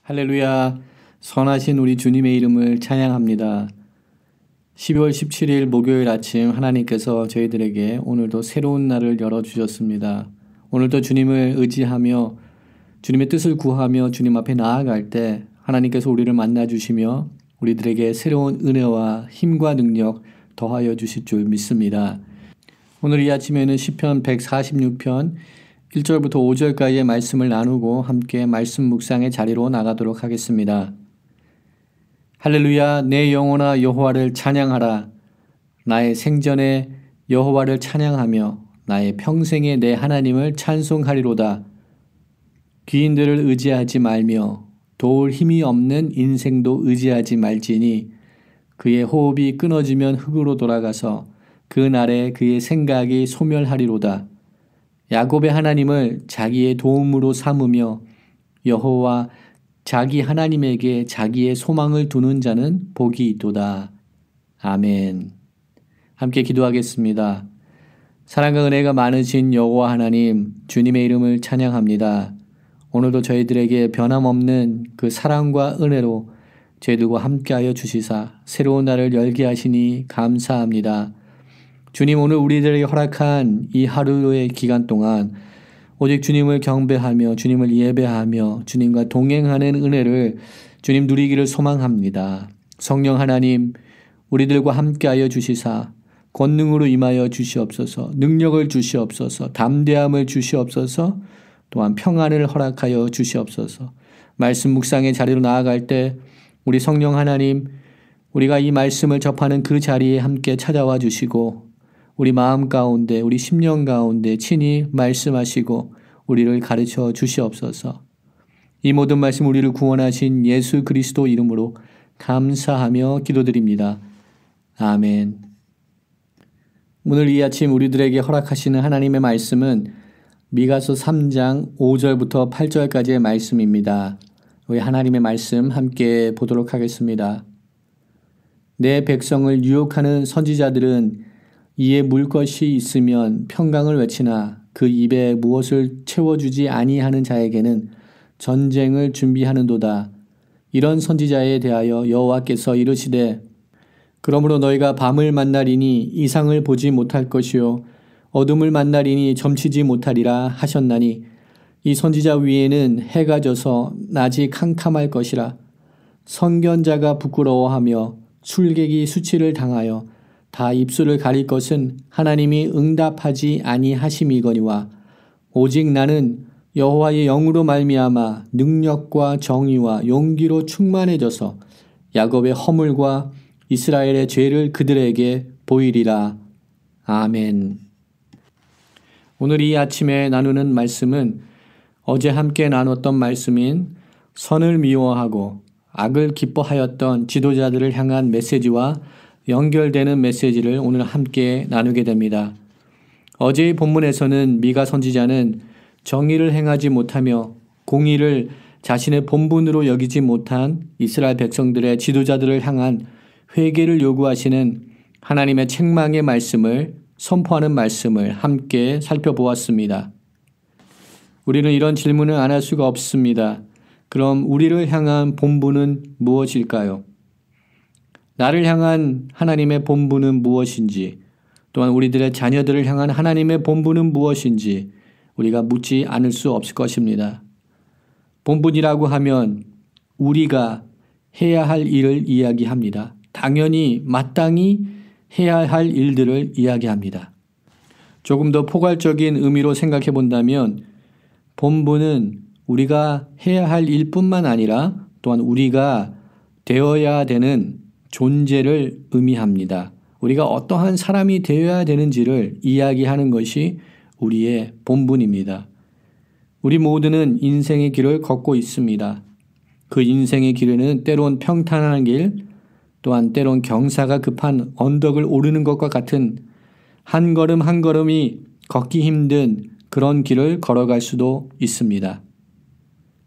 할렐루야. 선하신 우리 주님의 이름을 찬양합니다. 12월 17일 목요일 아침 하나님께서 저희들에게 오늘도 새로운 날을 열어주셨습니다. 오늘도 주님을 의지하며 주님의 뜻을 구하며 주님 앞에 나아갈 때 하나님께서 우리를 만나주시며 우리들에게 새로운 은혜와 힘과 능력 더하여 주실 줄 믿습니다. 오늘 이 아침에는 시편 146편 1절부터 5절까지의 말씀을 나누고 함께 말씀 묵상의 자리로 나가도록 하겠습니다. 할렐루야. 내 영혼아 여호와를 찬양하라. 나의 생전에 여호와를 찬양하며 나의 평생에 내 하나님을 찬송하리로다. 귀인들을 의지하지 말며 도울 힘이 없는 인생도 의지하지 말지니 그의 호흡이 끊어지면 흙으로 돌아가서 그 날에 그의 생각이 소멸하리로다. 야곱의 하나님을 자기의 도움으로 삼으며 여호와 자기 하나님에게 자기의 소망을 두는 자는 복이 있도다. 아멘. 함께 기도하겠습니다. 사랑과 은혜가 많으신 여호와 하나님, 주님의 이름을 찬양합니다. 오늘도 저희들에게 변함없는 그 사랑과 은혜로 저희들과 함께하여 주시사 새로운 날을 열게 하시니 감사합니다. 주님, 오늘 우리들에게 허락한 이 하루의 기간 동안 오직 주님을 경배하며 주님을 예배하며 주님과 동행하는 은혜를 주님 누리기를 소망합니다. 성령 하나님, 우리들과 함께하여 주시사 권능으로 임하여 주시옵소서, 능력을 주시옵소서, 담대함을 주시옵소서, 또한 평안을 허락하여 주시옵소서. 말씀 묵상의 자리로 나아갈 때 우리 성령 하나님, 우리가 이 말씀을 접하는 그 자리에 함께 찾아와 주시고 우리 마음 가운데 우리 심령 가운데 친히 말씀하시고 우리를 가르쳐 주시옵소서. 이 모든 말씀 우리를 구원하신 예수 그리스도 이름으로 감사하며 기도드립니다. 아멘. 오늘 이 아침 우리들에게 허락하시는 하나님의 말씀은 미가서 3장 5절부터 8절까지의 말씀입니다. 우리 하나님의 말씀 함께 보도록 하겠습니다. 내 백성을 유혹하는 선지자들은 이에 물 것이 있으면 평강을 외치나 그 입에 무엇을 채워주지 아니하는 자에게는 전쟁을 준비하는도다. 이런 선지자에 대하여 여호와께서 이르시되 그러므로 너희가 밤을 만나리니 이상을 보지 못할 것이요 어둠을 만나리니 점치지 못하리라 하셨나니 이 선지자 위에는 해가 져서 낮이 캄캄할 것이라. 선견자가 부끄러워하며 술객이 수치를 당하여 다 입술을 가릴 것은 하나님이 응답하지 아니하심이거니와 오직 나는 여호와의 영으로 말미암아 능력과 정의와 용기로 충만해져서 야곱의 허물과 이스라엘의 죄를 그들에게 보이리라. 아멘. 오늘 이 아침에 나누는 말씀은 어제 함께 나눴던 말씀인 선을 미워하고 악을 기뻐하였던 지도자들을 향한 메시지와 연결되는 메시지를 오늘 함께 나누게 됩니다. 어제의 본문에서는 미가 선지자는 정의를 행하지 못하며 공의를 자신의 본분으로 여기지 못한 이스라엘 백성들의 지도자들을 향한 회개를 요구하시는 하나님의 책망의 말씀을 선포하는 말씀을 함께 살펴보았습니다. 우리는 이런 질문을 안 할 수가 없습니다. 그럼 우리를 향한 본분은 무엇일까요? 나를 향한 하나님의 본분은 무엇인지, 또한 우리들의 자녀들을 향한 하나님의 본분은 무엇인지 우리가 묻지 않을 수 없을 것입니다. 본분이라고 하면 우리가 해야 할 일을 이야기합니다. 당연히 마땅히 해야 할 일들을 이야기합니다. 조금 더 포괄적인 의미로 생각해 본다면 본분은 우리가 해야 할 일뿐만 아니라 또한 우리가 되어야 되는 존재를 의미합니다. 우리가 어떠한 사람이 되어야 되는지를 이야기하는 것이 우리의 본분입니다. 우리 모두는 인생의 길을 걷고 있습니다. 그 인생의 길에는 때론 평탄한 길, 또한 때론 경사가 급한 언덕을 오르는 것과 같은 한 걸음 한 걸음이 걷기 힘든 그런 길을 걸어갈 수도 있습니다.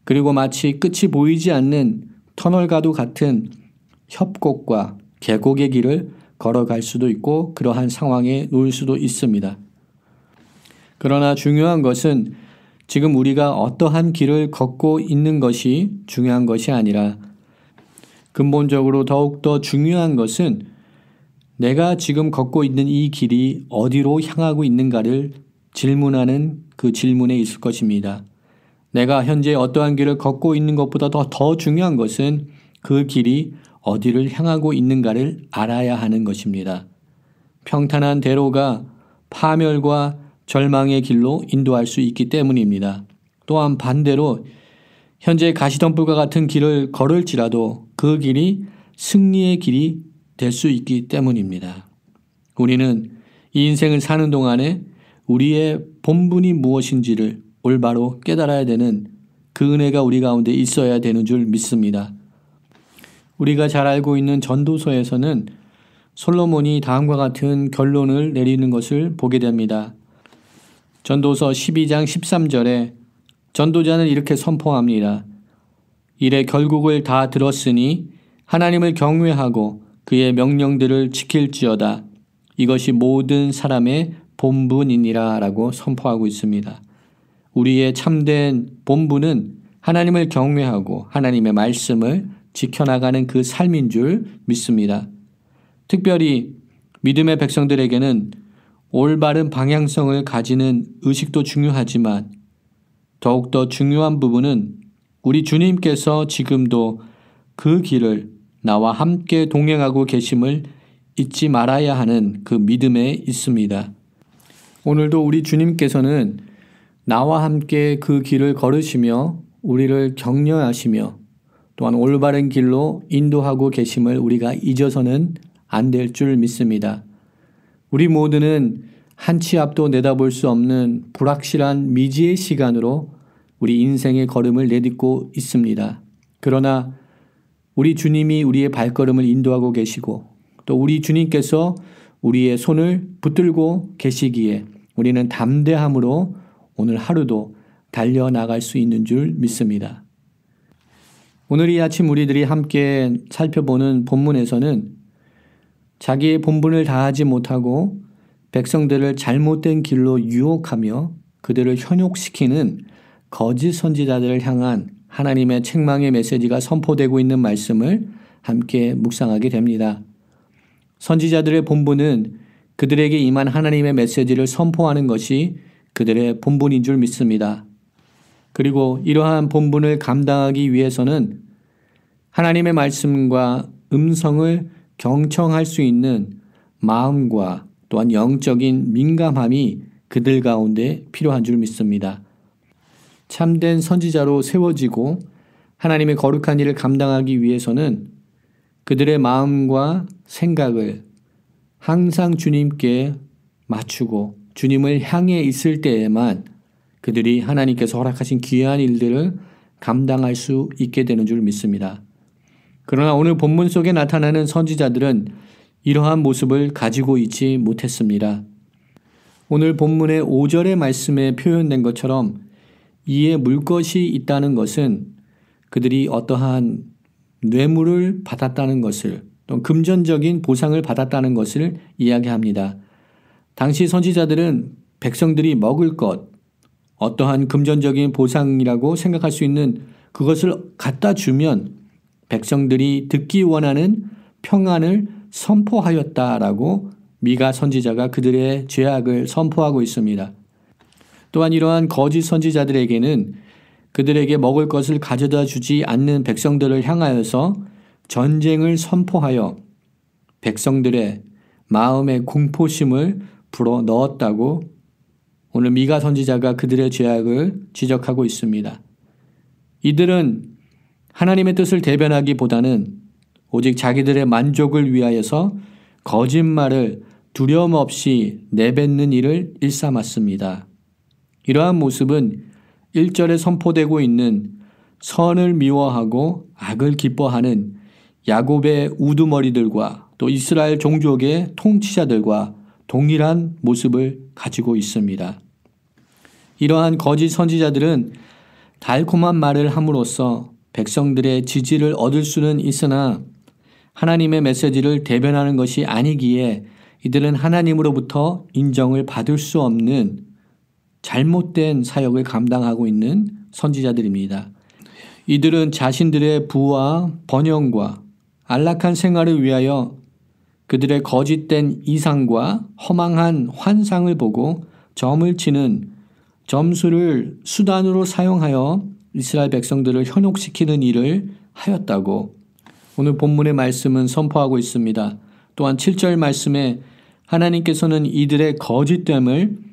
그리고 마치 끝이 보이지 않는 터널과도 같은 협곡과 계곡의 길을 걸어갈 수도 있고 그러한 상황에 놓일 수도 있습니다. 그러나 중요한 것은 지금 우리가 어떠한 길을 걷고 있는 것이 중요한 것이 아니라 근본적으로 더욱더 중요한 것은 내가 지금 걷고 있는 이 길이 어디로 향하고 있는가를 질문하는 그 질문에 있을 것입니다. 내가 현재 어떠한 길을 걷고 있는 것보다 더 중요한 것은 그 길이 어디를 향하고 있는가를 알아야 하는 것입니다. 평탄한 대로가 파멸과 절망의 길로 인도할 수 있기 때문입니다. 또한 반대로 현재 가시덤불과 같은 길을 걸을지라도 그 길이 승리의 길이 될 수 있기 때문입니다. 우리는 이 인생을 사는 동안에 우리의 본분이 무엇인지를 올바로 깨달아야 되는 그 은혜가 우리 가운데 있어야 되는 줄 믿습니다. 우리가 잘 알고 있는 전도서에서는 솔로몬이 다음과 같은 결론을 내리는 것을 보게 됩니다. 전도서 12장 13절에 전도자는 이렇게 선포합니다. 이래 결국을 다 들었으니 하나님을 경외하고 그의 명령들을 지킬지어다. 이것이 모든 사람의 본분이니라 라고 선포하고 있습니다. 우리의 참된 본분은 하나님을 경외하고 하나님의 말씀을 지켜나가는 그 삶인 줄 믿습니다. 특별히 믿음의 백성들에게는 올바른 방향성을 가지는 의식도 중요하지만 더욱더 중요한 부분은 우리 주님께서 지금도 그 길을 나와 함께 동행하고 계심을 잊지 말아야 하는 그 믿음에 있습니다. 오늘도 우리 주님께서는 나와 함께 그 길을 걸으시며 우리를 격려하시며 또한 올바른 길로 인도하고 계심을 우리가 잊어서는 안 될 줄 믿습니다. 우리 모두는 한 치 앞도 내다볼 수 없는 불확실한 미지의 시간으로 우리 인생의 걸음을 내딛고 있습니다. 그러나 우리 주님이 우리의 발걸음을 인도하고 계시고 또 우리 주님께서 우리의 손을 붙들고 계시기에 우리는 담대함으로 오늘 하루도 달려나갈 수 있는 줄 믿습니다. 오늘 이 아침 우리들이 함께 살펴보는 본문에서는 자기의 본분을 다하지 못하고 백성들을 잘못된 길로 유혹하며 그들을 현혹시키는 거짓 선지자들을 향한 하나님의 책망의 메시지가 선포되고 있는 말씀을 함께 묵상하게 됩니다. 선지자들의 본분은 그들에게 임한 하나님의 메시지를 선포하는 것이 그들의 본분인 줄 믿습니다. 그리고 이러한 본분을 감당하기 위해서는 하나님의 말씀과 음성을 경청할 수 있는 마음과 또한 영적인 민감함이 그들 가운데 필요한 줄 믿습니다. 참된 선지자로 세워지고 하나님의 거룩한 일을 감당하기 위해서는 그들의 마음과 생각을 항상 주님께 맞추고 주님을 향해 있을 때에만 그들이 하나님께서 허락하신 귀한 일들을 감당할 수 있게 되는 줄 믿습니다. 그러나 오늘 본문 속에 나타나는 선지자들은 이러한 모습을 가지고 있지 못했습니다. 오늘 본문의 5절의 말씀에 표현된 것처럼 이에 물 것이 있다는 것은 그들이 어떠한 뇌물을 받았다는 것을 또 금전적인 보상을 받았다는 것을 이야기합니다. 당시 선지자들은 백성들이 먹을 것, 어떠한 금전적인 보상이라고 생각할 수 있는 그것을 갖다 주면 백성들이 듣기 원하는 평안을 선포하였다라고 미가 선지자가 그들의 죄악을 선포하고 있습니다. 또한 이러한 거짓 선지자들에게는 그들에게 먹을 것을 가져다 주지 않는 백성들을 향하여서 전쟁을 선포하여 백성들의 마음의 공포심을 불어 넣었다고 오늘 미가 선지자가 그들의 죄악을 지적하고 있습니다. 이들은 하나님의 뜻을 대변하기보다는 오직 자기들의 만족을 위하여서 거짓말을 두려움 없이 내뱉는 일을 일삼았습니다. 이러한 모습은 1절에 선포되고 있는 선을 미워하고 악을 기뻐하는 야곱의 우두머리들과 또 이스라엘 종족의 통치자들과 동일한 모습을 가지고 있습니다. 이러한 거짓 선지자들은 달콤한 말을 함으로써 백성들의 지지를 얻을 수는 있으나 하나님의 메시지를 대변하는 것이 아니기에 이들은 하나님으로부터 인정을 받을 수 없는 잘못된 사역을 감당하고 있는 선지자들입니다. 이들은 자신들의 부와 번영과 안락한 생활을 위하여 그들의 거짓된 이상과 허망한 환상을 보고 점을 치는 점수를 수단으로 사용하여 이스라엘 백성들을 현혹시키는 일을 하였다고 오늘 본문의 말씀은 선포하고 있습니다. 또한 7절 말씀에 하나님께서는 이들의 거짓됨을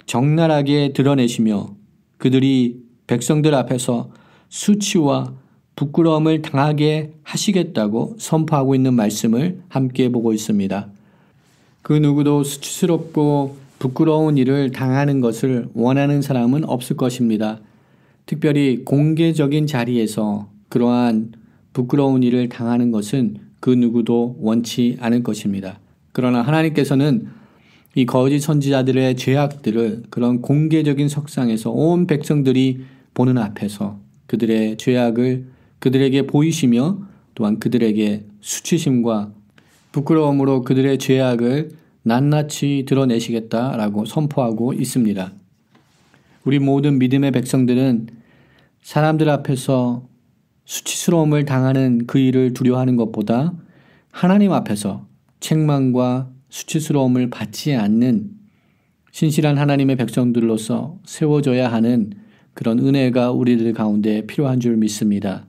적나라하게 드러내시며 그들이 백성들 앞에서 수치와 부끄러움을 당하게 하시겠다고 선포하고 있는 말씀을 함께 보고 있습니다. 그 누구도 수치스럽고 부끄러운 일을 당하는 것을 원하는 사람은 없을 것입니다. 특별히 공개적인 자리에서 그러한 부끄러운 일을 당하는 것은 그 누구도 원치 않을 것입니다. 그러나 하나님께서는 이 거짓 선지자들의 죄악들을 그런 공개적인 석상에서 온 백성들이 보는 앞에서 그들의 죄악을 그들에게 보이시며 또한 그들에게 수치심과 부끄러움으로 그들의 죄악을 낱낱이 드러내시겠다라고 선포하고 있습니다. 우리 모든 믿음의 백성들은 사람들 앞에서 수치스러움을 당하는 그 일을 두려워하는 것보다 하나님 앞에서 책망과 수치스러움을 받지 않는 신실한 하나님의 백성들로서 세워져야 하는 그런 은혜가 우리들 가운데 필요한 줄 믿습니다.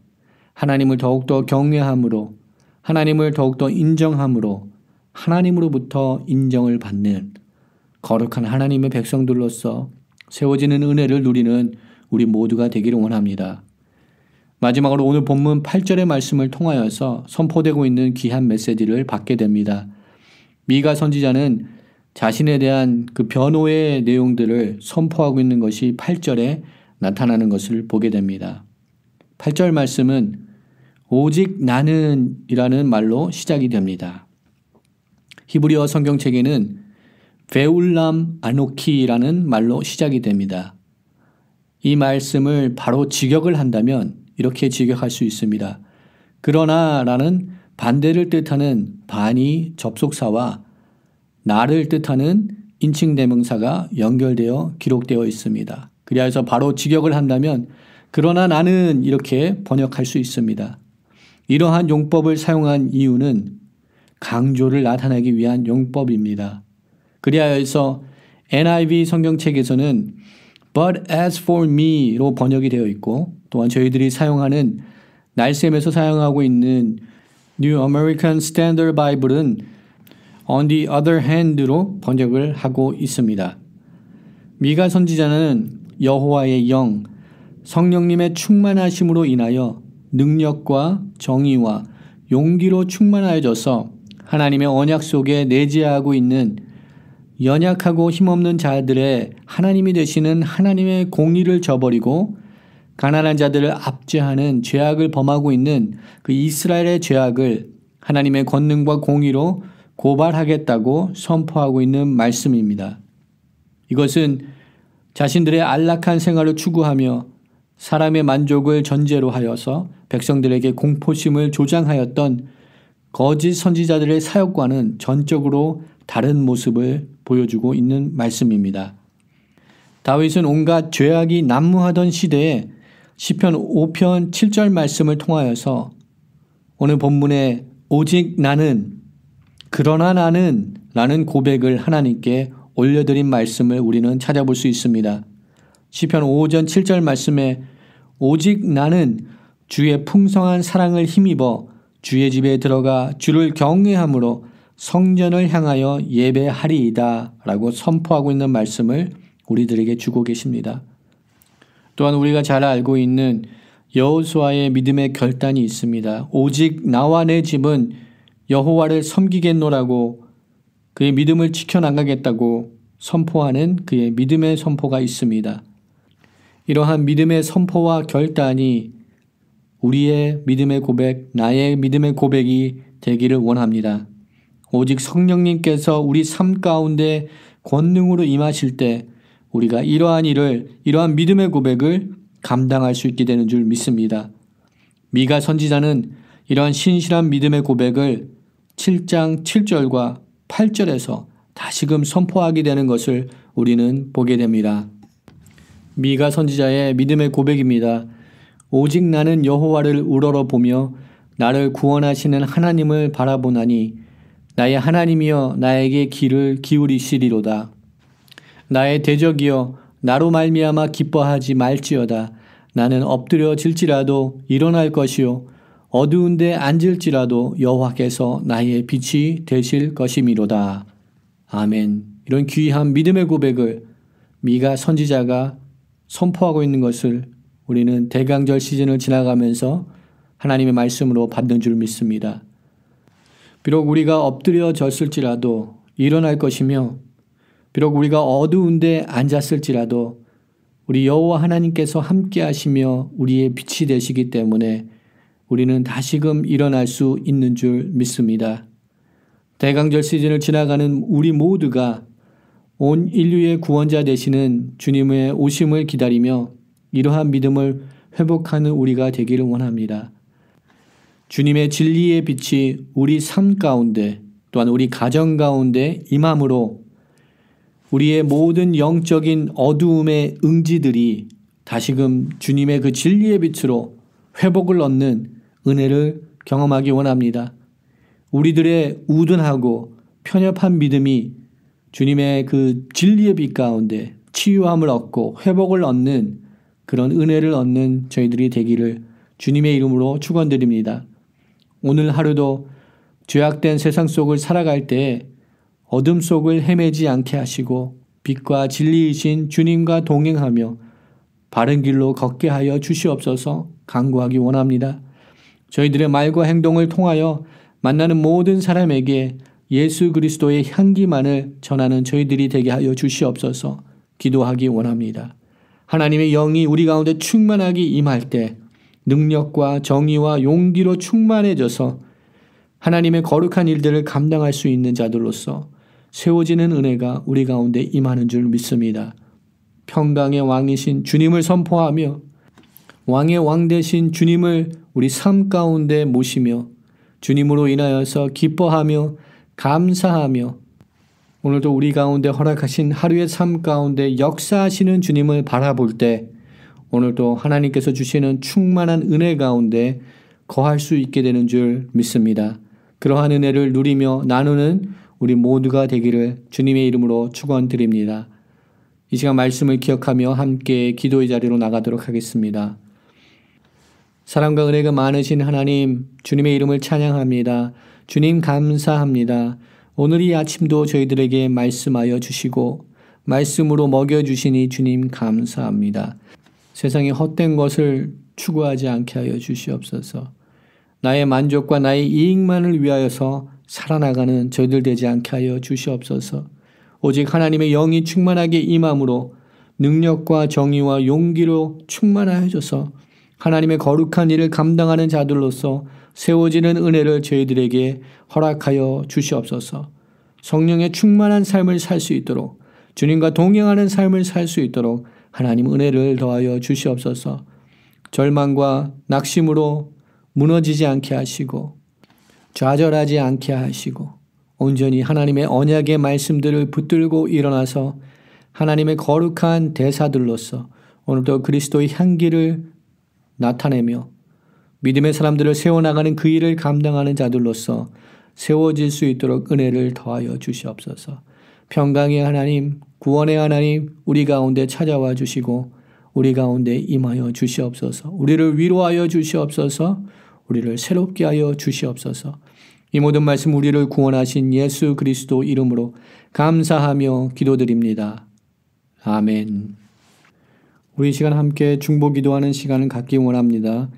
하나님을 더욱더 경외함으로 하나님을 더욱더 인정함으로 하나님으로부터 인정을 받는 거룩한 하나님의 백성들로서 세워지는 은혜를 누리는 우리 모두가 되기를 원합니다. 마지막으로 오늘 본문 8절의 말씀을 통하여서 선포되고 있는 귀한 메시지를 받게 됩니다. 미가 선지자는 자신에 대한 그 변호의 내용들을 선포하고 있는 것이 8절에 나타나는 것을 보게 됩니다. 8절 말씀은 오직 나는 이라는 말로 시작이 됩니다. 히브리어 성경책에는 베울람 아노키라는 말로 시작이 됩니다. 이 말씀을 바로 직역을 한다면 이렇게 직역할 수 있습니다. 그러나 라는 반대를 뜻하는 반이 접속사와 나를 뜻하는 인칭대명사가 연결되어 기록되어 있습니다. 그래서 바로 직역을 한다면 그러나 나는 이렇게 번역할 수 있습니다. 이러한 용법을 사용한 이유는 강조를 나타내기 위한 용법입니다. 그리하여서 NIV 성경책에서는 But as for me로 번역이 되어 있고 또한 저희들이 사용하는 날샘에서 사용하고 있는 New American Standard Bible은 On the other hand로 번역을 하고 있습니다. 미가 선지자는 여호와의 영, 성령님의 충만하심으로 인하여 능력과 정의와 용기로 충만하여져서 하나님의 언약 속에 내재하고 있는 연약하고 힘없는 자들의 하나님이 되시는 하나님의 공의를 저버리고 가난한 자들을 압제하는 죄악을 범하고 있는 그 이스라엘의 죄악을 하나님의 권능과 공의로 고발하겠다고 선포하고 있는 말씀입니다. 이것은 자신들의 안락한 생활을 추구하며 사람의 만족을 전제로 하여서 백성들에게 공포심을 조장하였던 거짓 선지자들의 사역과는 전적으로 다른 모습을 보여주고 있는 말씀입니다. 다윗은 온갖 죄악이 난무하던 시대에 시편 5편 7절 말씀을 통하여서 오늘 본문에 오직 나는 그러나 나는 라는 고백을 하나님께 올려드린 말씀을 우리는 찾아볼 수 있습니다. 시편 5편 7절 말씀에 오직 나는 주의 풍성한 사랑을 힘입어 주의 집에 들어가 주를 경외함으로 성전을 향하여 예배하리이다 라고 선포하고 있는 말씀을 우리들에게 주고 계십니다. 또한 우리가 잘 알고 있는 여호수아의 믿음의 결단이 있습니다. 오직 나와 내 집은 여호와를 섬기겠노라고 그의 믿음을 지켜나가겠다고 선포하는 그의 믿음의 선포가 있습니다. 이러한 믿음의 선포와 결단이 우리의 믿음의 고백, 나의 믿음의 고백이 되기를 원합니다. 오직 성령님께서 우리 삶 가운데 권능으로 임하실 때 우리가 이러한 믿음의 고백을 감당할 수 있게 되는 줄 믿습니다. 미가 선지자는 이러한 신실한 믿음의 고백을 7장 7절과 8절에서 다시금 선포하게 되는 것을 우리는 보게 됩니다. 미가 선지자의 믿음의 고백입니다. 오직 나는 여호와를 우러러보며 나를 구원하시는 하나님을 바라보나니 나의 하나님이여 나에게 귀를 기울이시리로다. 나의 대적이여 나로 말미암아 기뻐하지 말지어다. 나는 엎드려질지라도 일어날 것이요 어두운 데 앉을지라도 여호와께서 나의 빛이 되실 것이미로다. 아멘. 이런 귀한 믿음의 고백을 미가 선지자가 선포하고 있는 것을 우리는 대강절 시즌을 지나가면서 하나님의 말씀으로 받는 줄 믿습니다. 비록 우리가 엎드려졌을지라도 일어날 것이며 비록 우리가 어두운 데 앉았을지라도 우리 여호와 하나님께서 함께 하시며 우리의 빛이 되시기 때문에 우리는 다시금 일어날 수 있는 줄 믿습니다. 대강절 시즌을 지나가는 우리 모두가 온 인류의 구원자 되시는 주님의 오심을 기다리며 이러한 믿음을 회복하는 우리가 되기를 원합니다. 주님의 진리의 빛이 우리 삶 가운데 또한 우리 가정 가운데 임함으로 우리의 모든 영적인 어두움의 응지들이 다시금 주님의 그 진리의 빛으로 회복을 얻는 은혜를 경험하기 원합니다. 우리들의 우둔하고 편협한 믿음이 주님의 그 진리의 빛 가운데 치유함을 얻고 회복을 얻는 그런 은혜를 얻는 저희들이 되기를 주님의 이름으로 축원드립니다. 오늘 하루도 죄악된 세상 속을 살아갈 때 어둠 속을 헤매지 않게 하시고 빛과 진리이신 주님과 동행하며 바른 길로 걷게 하여 주시옵소서 간구하기 원합니다. 저희들의 말과 행동을 통하여 만나는 모든 사람에게 예수 그리스도의 향기만을 전하는 저희들이 되게 하여 주시옵소서 기도하기 원합니다. 하나님의 영이 우리 가운데 충만하게 임할 때 능력과 정의와 용기로 충만해져서 하나님의 거룩한 일들을 감당할 수 있는 자들로서 세워지는 은혜가 우리 가운데 임하는 줄 믿습니다. 평강의 왕이신 주님을 선포하며 왕의 왕 되신 주님을 우리 삶 가운데 모시며 주님으로 인하여서 기뻐하며 감사하며 오늘도 우리 가운데 허락하신 하루의 삶 가운데 역사하시는 주님을 바라볼 때 오늘도 하나님께서 주시는 충만한 은혜 가운데 거할 수 있게 되는 줄 믿습니다. 그러한 은혜를 누리며 나누는 우리 모두가 되기를 주님의 이름으로 축원드립니다. 이 시간 말씀을 기억하며 함께 기도의 자리로 나가도록 하겠습니다. 사랑과 은혜가 많으신 하나님, 주님의 이름을 찬양합니다. 주님 감사합니다. 오늘 이 아침도 저희들에게 말씀하여 주시고 말씀으로 먹여주시니 주님 감사합니다. 세상의 헛된 것을 추구하지 않게 하여 주시옵소서. 나의 만족과 나의 이익만을 위하여서 살아나가는 저희들 되지 않게 하여 주시옵소서. 오직 하나님의 영이 충만하게 임함으로 능력과 정의와 용기로 충만하여 줘서 하나님의 거룩한 일을 감당하는 자들로서 세워지는 은혜를 저희들에게 허락하여 주시옵소서. 성령의 충만한 삶을 살 수 있도록 주님과 동행하는 삶을 살 수 있도록 하나님 은혜를 더하여 주시옵소서. 절망과 낙심으로 무너지지 않게 하시고 좌절하지 않게 하시고 온전히 하나님의 언약의 말씀들을 붙들고 일어나서 하나님의 거룩한 대사들로서 오늘도 그리스도의 향기를 나타내며 믿음의 사람들을 세워나가는 그 일을 감당하는 자들로서 세워질 수 있도록 은혜를 더하여 주시옵소서. 평강의 하나님, 구원의 하나님, 우리 가운데 찾아와 주시고 우리 가운데 임하여 주시옵소서. 우리를 위로하여 주시옵소서. 우리를 새롭게 하여 주시옵소서. 이 모든 말씀 우리를 구원하신 예수 그리스도 이름으로 감사하며 기도드립니다. 아멘. 우리 이 시간 함께 중보 기도하는 시간을 갖기 원합니다.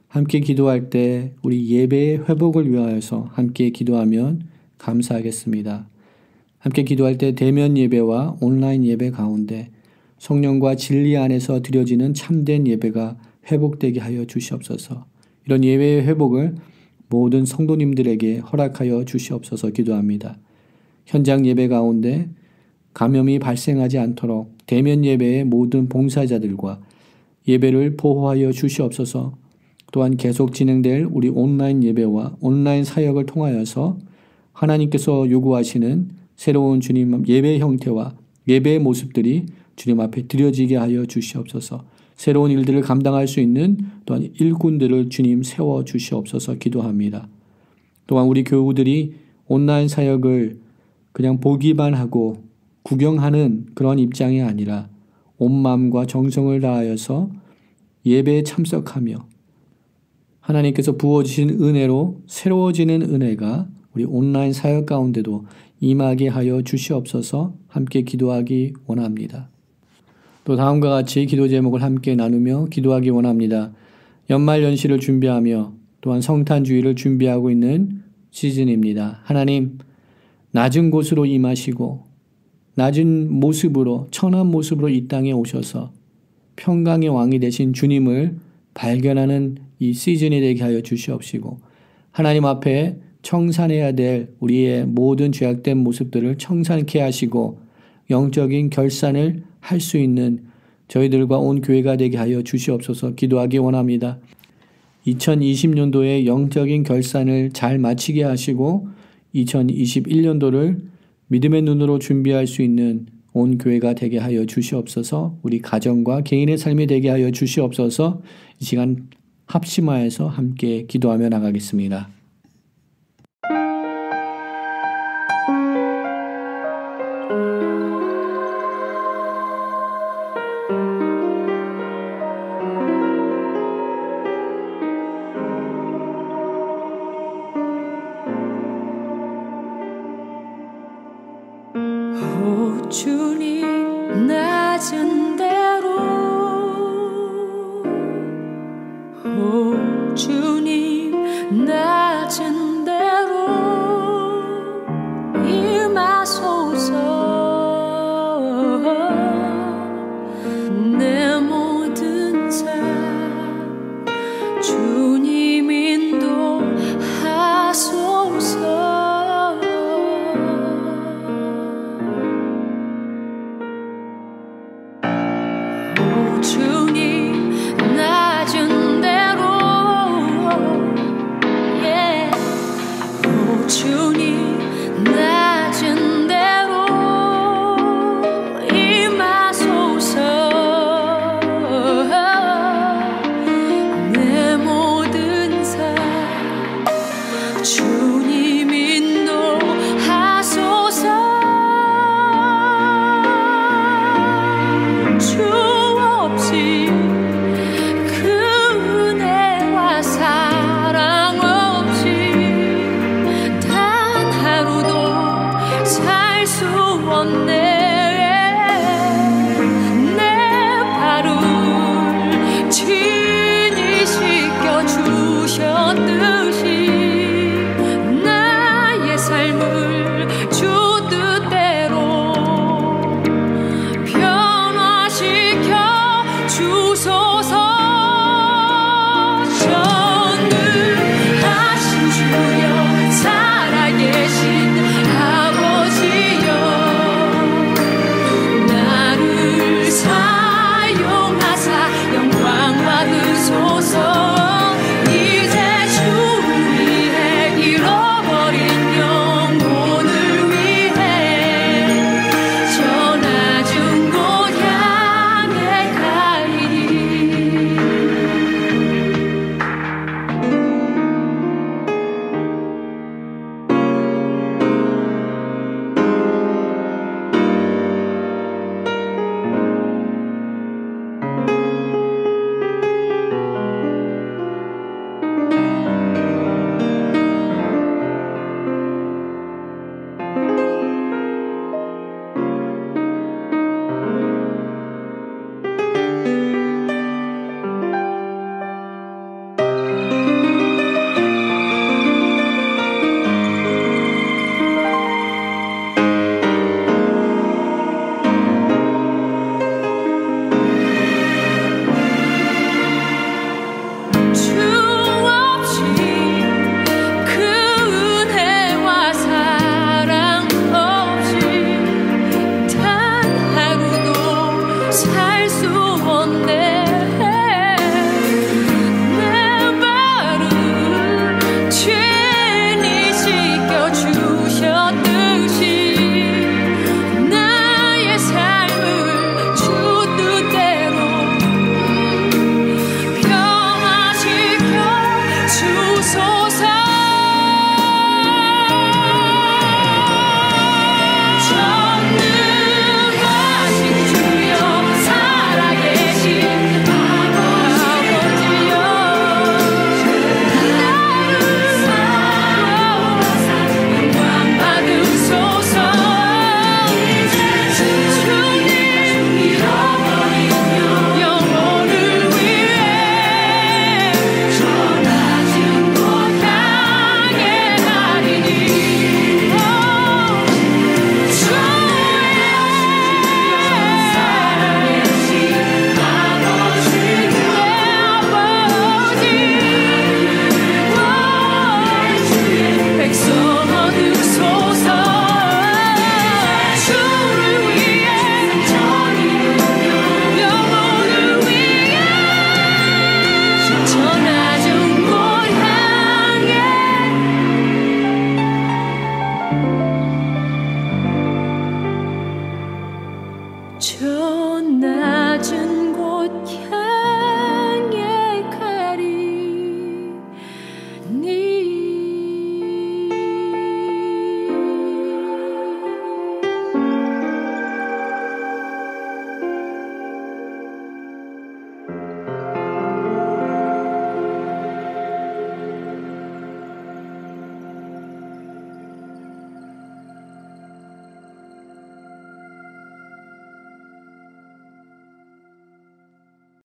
함께 기도할 때 우리 예배의 회복을 위하여서 함께 기도하면 감사하겠습니다. 함께 기도할 때 대면 예배와 온라인 예배 가운데 성령과 진리 안에서 드려지는 참된 예배가 회복되게 하여 주시옵소서. 이런 예배의 회복을 모든 성도님들에게 허락하여 주시옵소서 기도합니다. 현장 예배 가운데 감염이 발생하지 않도록 대면 예배의 모든 봉사자들과 예배를 보호하여 주시옵소서. 또한 계속 진행될 우리 온라인 예배와 온라인 사역을 통하여서 하나님께서 요구하시는 새로운 주님 예배 형태와 예배의 모습들이 주님 앞에 드려지게 하여 주시옵소서. 새로운 일들을 감당할 수 있는 또한 일꾼들을 주님 세워 주시옵소서 기도합니다. 또한 우리 교우들이 온라인 사역을 그냥 보기만 하고 구경하는 그런 입장이 아니라 온 마음과 정성을 다하여서 예배에 참석하며 하나님께서 부어주신 은혜로 새로워지는 은혜가 우리 온라인 사역 가운데도 임하게 하여 주시옵소서 함께 기도하기 원합니다. 또 다음과 같이 기도 제목을 함께 나누며 기도하기 원합니다. 연말연시를 준비하며 또한 성탄주의를 준비하고 있는 시즌입니다. 하나님, 낮은 곳으로 임하시고 낮은 모습으로 천한 모습으로 이 땅에 오셔서 평강의 왕이 되신 주님을 발견하는 이 시즌이 되게 하여 주시옵시고 하나님 앞에 청산해야 될 우리의 모든 죄악된 모습들을 청산케 하시고 영적인 결산을 할 수 있는 저희들과 온 교회가 되게 하여 주시옵소서 기도하기 원합니다. 2020년도에 영적인 결산을 잘 마치게 하시고 2021년도를 믿음의 눈으로 준비할 수 있는 온 교회가 되게 하여 주시옵소서. 우리 가정과 개인의 삶이 되게 하여 주시옵소서. 이 시간 합심하여서 함께 기도하며 나가겠습니다. 오 주님 낮은 대로 오 주님